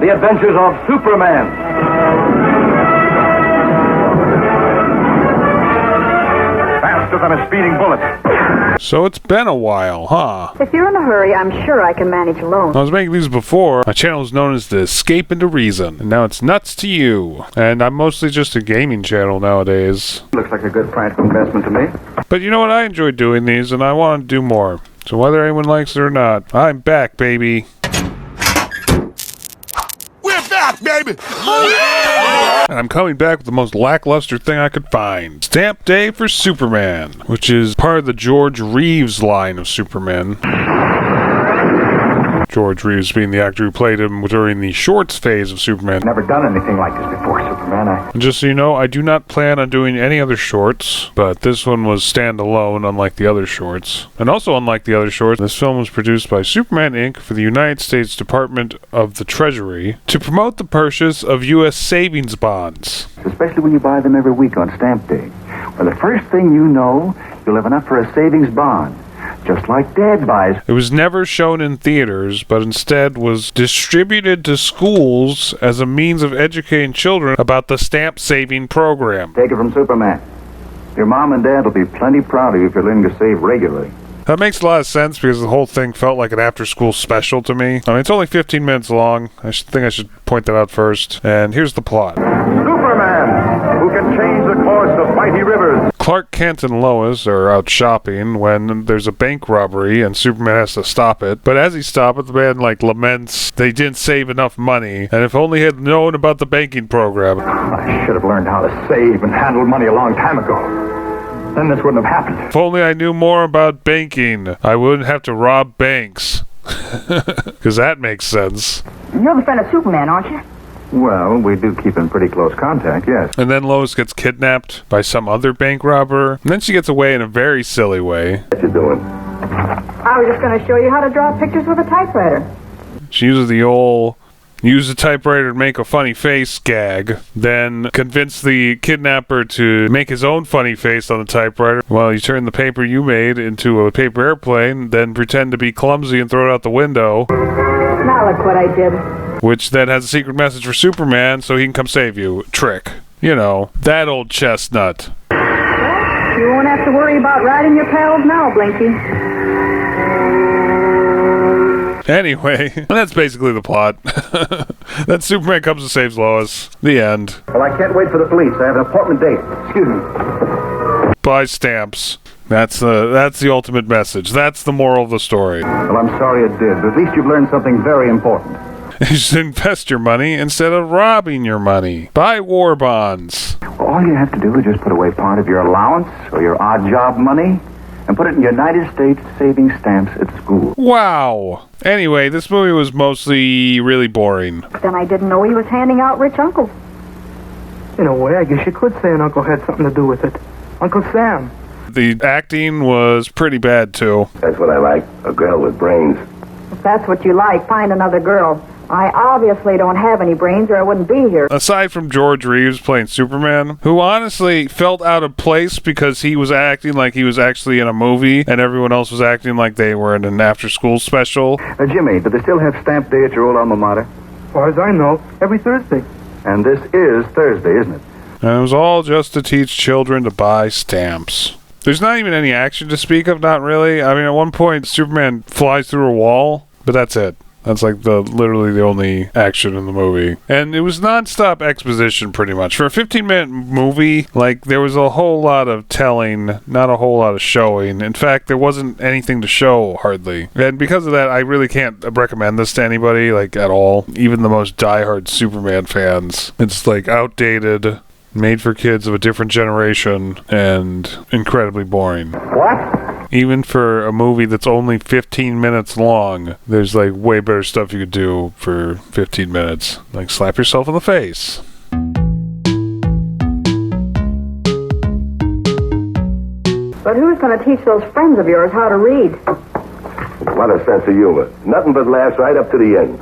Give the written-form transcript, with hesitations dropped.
The Adventures of Superman. Faster than a speeding bullet. So it's been a while, huh? If you're in a hurry, I'm sure I can manage alone. I was making these before. My channel was known as the Escape into Reason, and now it's Nuts to You. And I'm mostly just a gaming channel nowadays. Looks like a good practical investment to me. But you know what? I enjoy doing these, and I want to do more. So whether anyone likes it or not, I'm back, baby. We're back, baby! And I'm coming back with the most lackluster thing I could find. Stamp Day for Superman, which is part of the George Reeves line of Superman. George Reeves being the actor who played him during the shorts phase of Superman. Never done anything like this before, Superman. And just so you know, I do not plan on doing any other shorts, but this one was standalone, unlike the other shorts. And also unlike the other shorts, this film was produced by Superman Inc. for the United States Department of the Treasury to promote the purchase of U.S. savings bonds. Especially when you buy them every week on Stamp Day. Well, the first thing you know, you'll have enough for a savings bond. Just like Dad buys. It was never shown in theaters, but instead was distributed to schools as a means of educating children about the stamp saving program. Take it from Superman. Your mom and Dad will be plenty proud of you if you're learning to save regularly. That makes a lot of sense because the whole thing felt like an after-school special to me. I mean, it's only 15 minutes long. I think I should point that out first. And here's the plot. Superman, who can change the course of mighty rivers. Clark Kent and Lois are out shopping when there's a bank robbery and Superman has to stop it. But as he stops it, the man laments they didn't save enough money, and if only he had known about the banking program. I should have learned how to save and handle money a long time ago. Then this wouldn't have happened. If only I knew more about banking, I wouldn't have to rob banks. Because that makes sense. You're the friend of Superman, aren't you? Well, we do keep in pretty close contact, yes. And then Lois gets kidnapped by some other bank robber. And then she gets away in a very silly way. What you doing? I was just going to show you how to draw pictures with a typewriter. She uses the old use the typewriter to make a funny face gag, then convince the kidnapper to make his own funny face on the typewriter while you turn the paper you made into a paper airplane, then pretend to be clumsy and throw it out the window. Now look what I did. Which then has a secret message for Superman so he can come save you. Trick. You know, that old chestnut. Well, you won't have to worry about riding your pals now, Blinky. Anyway, that's basically the plot. Then Superman comes and saves Lois. The end. Well, I can't wait for the police. I have an appointment date. Excuse me. Buy stamps. That's the ultimate message. That's the moral of the story. Well, I'm sorry it did, but at least you've learned something very important. You should invest your money instead of robbing your money. Buy war bonds. All you have to do is just put away part of your allowance or your odd job money and put it in United States savings stamps at school. Wow. Anyway, this movie was mostly really boring. Then I didn't know he was handing out rich uncles. In a way, I guess you could say an uncle had something to do with it. Uncle Sam. The acting was pretty bad, too. That's what I like, a girl with brains. If that's what you like, find another girl. I obviously don't have any brains or I wouldn't be here. Aside from George Reeves playing Superman, who honestly felt out of place because he was acting like he was actually in a movie and everyone else was acting like they were in an after-school special. Jimmy, do they still have Stamp Day at your old alma mater? As far as I know, every Thursday. And this is Thursday, isn't it? And it was all just to teach children to buy stamps. There's not even any action to speak of, not really. I mean, at one point, Superman flies through a wall, but that's it. That's like literally the only action in the movie. And it was non-stop exposition pretty much. For a 15-minute movie, there was a whole lot of telling, not a whole lot of showing. In fact, there wasn't anything to show, hardly. And because of that, I really can't recommend this to anybody, at all. Even the most diehard Superman fans. It's, outdated, made for kids of a different generation, and incredibly boring. What? Even for a movie that's only 15 minutes long, there's way better stuff you could do for 15 minutes. Slap yourself in the face. But who's going to teach those friends of yours how to read? What a sense of humor. Nothing but laughs right up to the end.